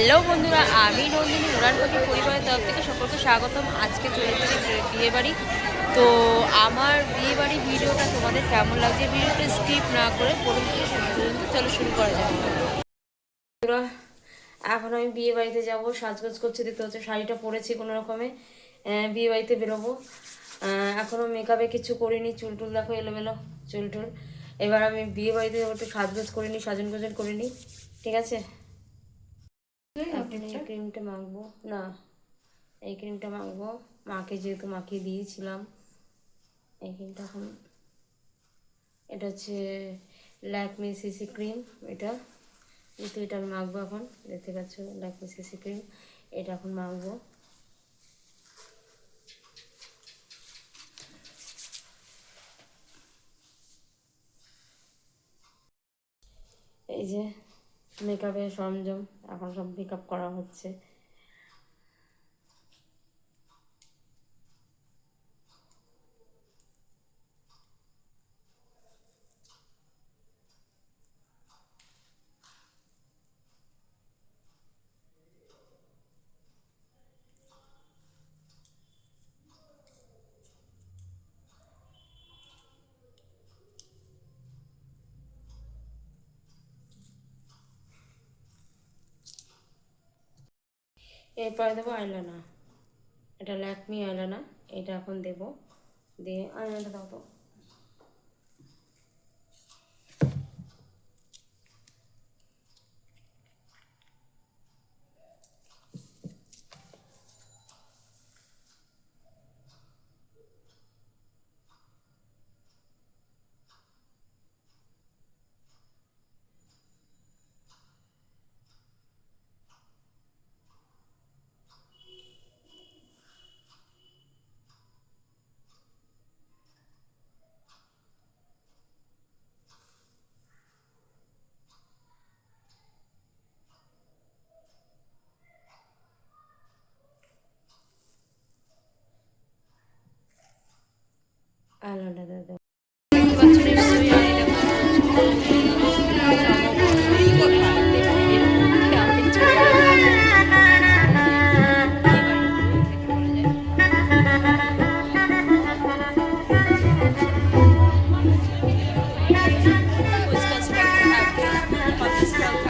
Hello বন্ধুরা, আমি নন্দিনী উড়ান পাখি পরিবারের তরফ থেকে সকলকে স্বাগতম। আজকে চলে এসেছি বিয়েবাড়ি। তো আমার বিয়েবাড়ি ভিডিওটা তোমাদের কেমন লাগছে, ভিডিওটা স্কিপ না করে প্রথম থেকে শেষ পর্যন্ত চলো শুরু করা যাক। বন্ধুরা, এখন আমি বিয়ে বাড়িতে যাবো, সাজগোজ করছি, দেখতে হচ্ছে শাড়িটা পরেছি কোনো রকমে, বিয়ে বাড়িতে বেরোবো। এখনও মেকআপে কিছু করিনি, চুল টুল দেখো এলোমেলো চুল টুল। এবার আমি বিয়ে বাড়িতে যাবো, একটু সাজগোজ করিনি, সাজন গোজন করিনি, ঠিক আছে। এখন এই ক্রিমটা মাখবো না, এই ক্রিমটা মাখবো, মাকে যেহেতু মাখিয়ে দিয়েছিলাম এই ক্রিমটা। এখন এটা হচ্ছে ল্যাকমি সিসি ক্রিম, এটা যেহেতু এটা আমি মাখবো, এখন দেখতে পাচ্ছ ল্যাকমি সিসি ক্রিম, এটা এখন মাখবো। এই যে মেকআপের সরঞ্জাম, এখন সব মেকআপ করা হচ্ছে। এরপরে দেবো আইলানা, এটা ল্যাকমি আইলানা, এটা এখন দেবো। দিয়ে আইলানাটা দাও তো। আইলানাটা দেবো। দেখতে পাচ্ছ নিশ্চয়ই,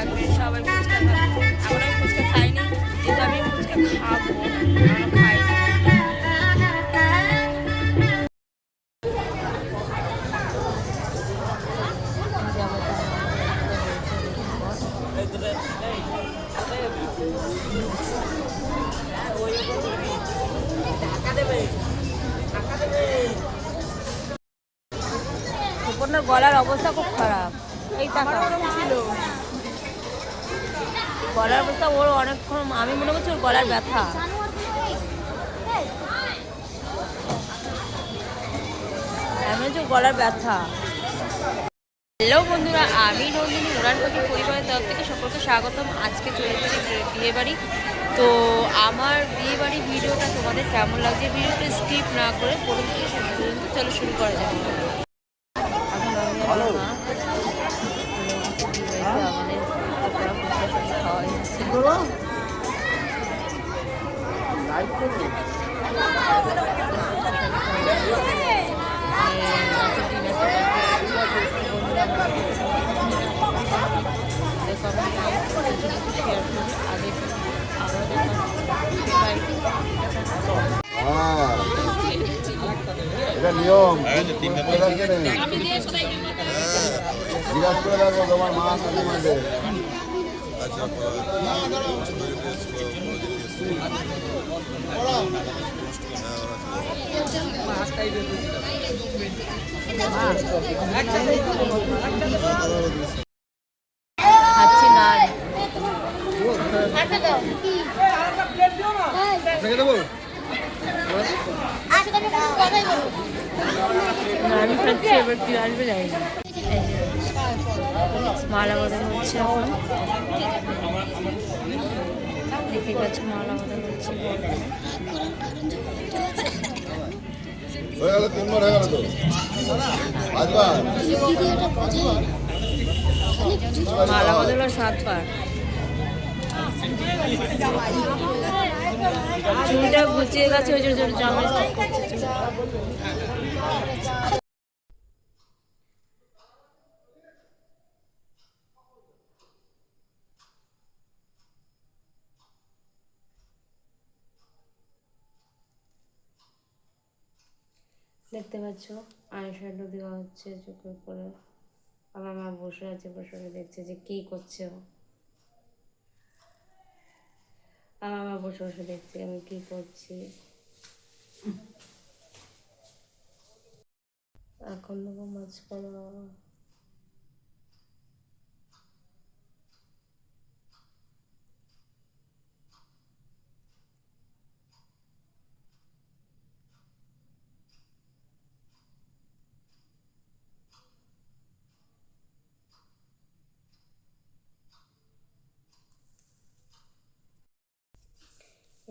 আমি সবাই ফুচকা খাবে। এখন আমি ফুচকা খাইনি, যেহেতু আমি ফুচকা খাবো, আমরা খাইনি। গলার অবস্থা খুব খারাপ, এই টাকা ছিল গলার অবস্থা ওর অনেকক্ষণ, আমি মনে করছি ওর গলার ব্যথা। এমন হচ্ছে গলার ব্যথা। হ্যালো বন্ধুরা, আমি নন্দিনী উড়ান পাখি পরিবারের তরফ থেকে সকলকে স্বাগতম। আজকে চলে এসেছি বিয়েবাড়ি। তো আমার বিয়েবাড়ি ভিডিওটা তোমাদের কেমন লাগছে, ভিডিওটা স্কিপ না করে প্রথম থেকে শেষ পর্যন্ত চলো শুরু করা যাক। এখন আমি আর মা আমাদের খাওয়া নিয়ম জিজ্ঞাসা করে রাখবো তোমার মা মাঝে। খাচ্ছি না আমি খাচ্ছি, এবার কি আসবে যাই না। মালা বদল হচ্ছে, এখন দেখতে পাচ্ছি মালা বদল হচ্ছে। মালা বদল 7 বার। চুলটা গুছিয়ে গেছে, ওই জন্য জামাই ঠিক করছে চুল। দেখতে পাচ্ছ আই শ্যাডো দেওয়া হচ্ছে চোখের উপরে। আমার মা বসে আছে, বসে দেখছে যে কি করছে ও। আমার মা বসে বসে দেখছে আমি কি করছি। এখন দেবো মাঝখানে।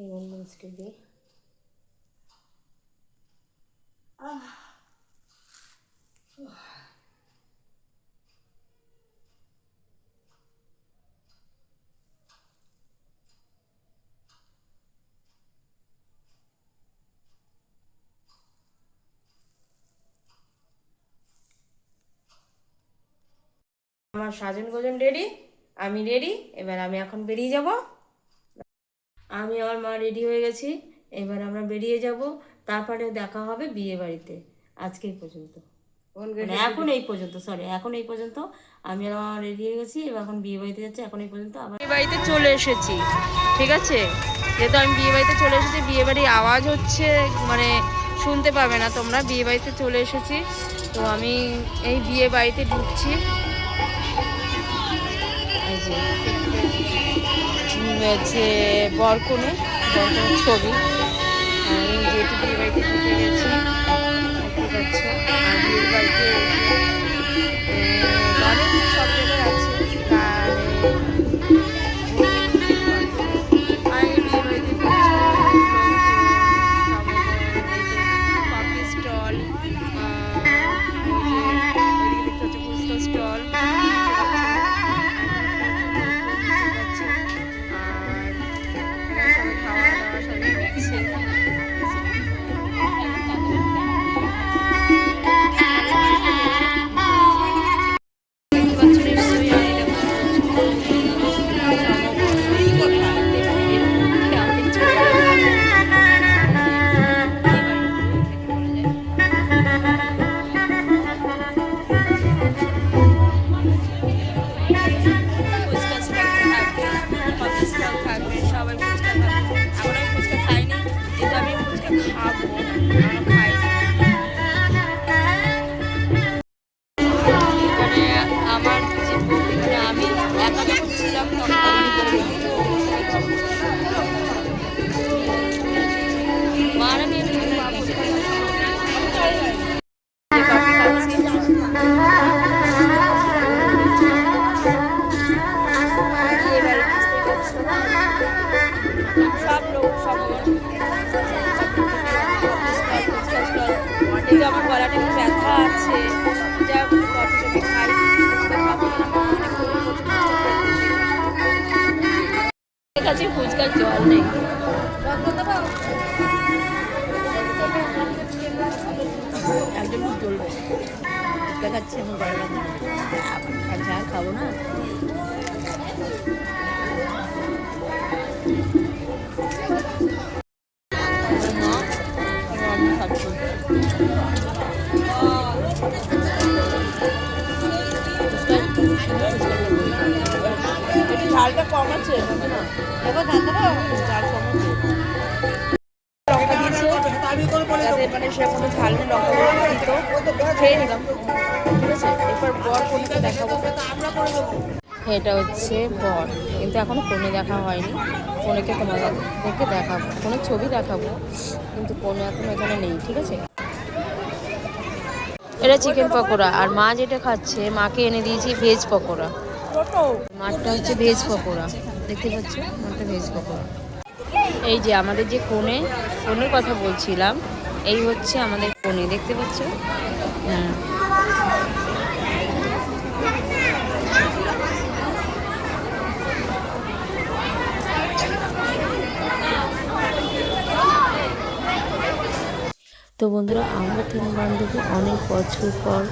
এই মাছটি দিই। আমার সাজন গোজন রেডি, আমি রেডি। এবার আমি এখন বেরিয়ে যাব। আমি আর মা রেডি হয়ে গেছি, এবার আমরা বেরিয়ে যাব। তারপরে দেখা হবে বিয়ে বাড়িতে। আজকে এই পর্যন্ত, মানে এখন এই পর্যন্ত, সরি এখন এই পর্যন্ত। আমি আর মা রেডি হয়ে গেছি, এবার এখন বিয়ে বাড়িতে যাচ্ছি। এখন এই পর্যন্ত। আবার বিয়ে বাড়িতে চলে এসেছি, ঠিক আছে। যেহেতু আমি বিয়ে বাড়িতে চলে এসেছি, বিয়ে বাড়ির আওয়াজ হচ্ছে, মানে শুনতে পাবে না তোমরা। বিয়ে বাড়িতে চলে এসেছি, তো আমি এই বিয়ে বাড়িতে ঢুকছি। এই যে বরকনের ছবি। আমি যেহেতু বিয়ে বাড়িতে ঢুকে গেছি, দেখতে পাচ্ছ। আর বিয়ে বাড়িতে অনেক সব জায়গায় আছে। আর এই বিয়ে বাড়িতে কফি স্টল, দেখতে হচ্ছে ফুচকা স্টল। আমার গলাটা একটু ব্যথা আছে, যা কফি টফি খাই। কাছে ফুচকার জল নেই। একজন খুব চলবে, ফুচকা খাচ্ছে আমার গলা ব্যথা, আর যা খাবো না। ঝালটা কম আছে, এবার ঝাল কম আছে। লঙ্কা দিয়েছে, যাতে মানে সে কোনো ঝাল নেই, লঙ্কা দিত, খেয়ে নিলাম, ঠিক আছে। এরপর বর কোনকে দেখাবো। এটা হচ্ছে বর, কিন্তু এখনো কোনে দেখা হয়নি। কোনেকে তোমাদেরকে দেখাবো, কোনো ছবি দেখাবো, কিন্তু কোনে এখন এখানে নেই, ঠিক আছে। এটা চিকেন পকোড়া, আর মা যেটা খাচ্ছে, মাকে এনে দিয়েছি ভেজ পকোড়া। মাঠটা হচ্ছে ভেজ পকোড়া, দেখতে পাচ্ছ, মাঠটা ভেজ পকোড়া। এই যে আমাদের যে কোণের কথা বলছিলাম, এই হচ্ছে আমাদের কোণে, দেখতে পাচ্ছ। হ্যাঁ, তো বন্ধুরা আমরা তিন বান্ধবী অনেক বছর পর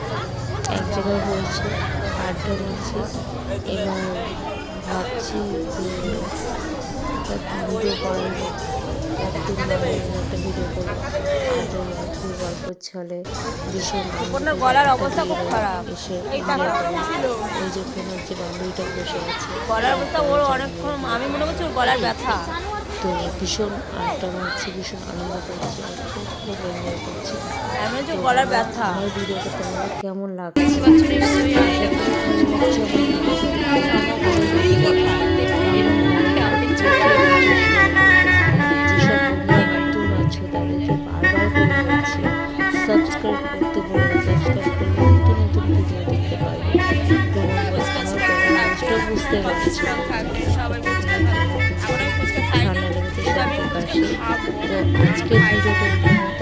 এক জায়গায় হয়েছে, আড্ডা মারছি। এবার ভাবছি যে একটা ভিডিও করার, একটা ভিডিও করবো। আর গল্পের ছলে ভীষণ গলার অবস্থা খুব খারাপ। এসে এই টাকা এই যে কোনো যে বান্ধবীটা বসে আছে, গলার অবস্থা ওর অনেকক্ষণ, আমি মনে করছি ওর গলার ব্যথা। তো ভীষণ আড্ডা মারছি, ভীষণ আনন্দ করছি, খুব এনজয় করছি। আমি হচ্ছে ওর গলার ব্যথা। আমার ভিডিওটা তোমাদের কেমন লাগছে? সাবস্ক্রাইব করতে বলবো, সাবস্ক্রাইব করলে নতুন নতুন ভিডিও দেখতে পারবে। তো আমার বুঝতে পারছি ঠান্ডা লেগেছে, সর্দি কাশি। তো আজকের ভিডিওটা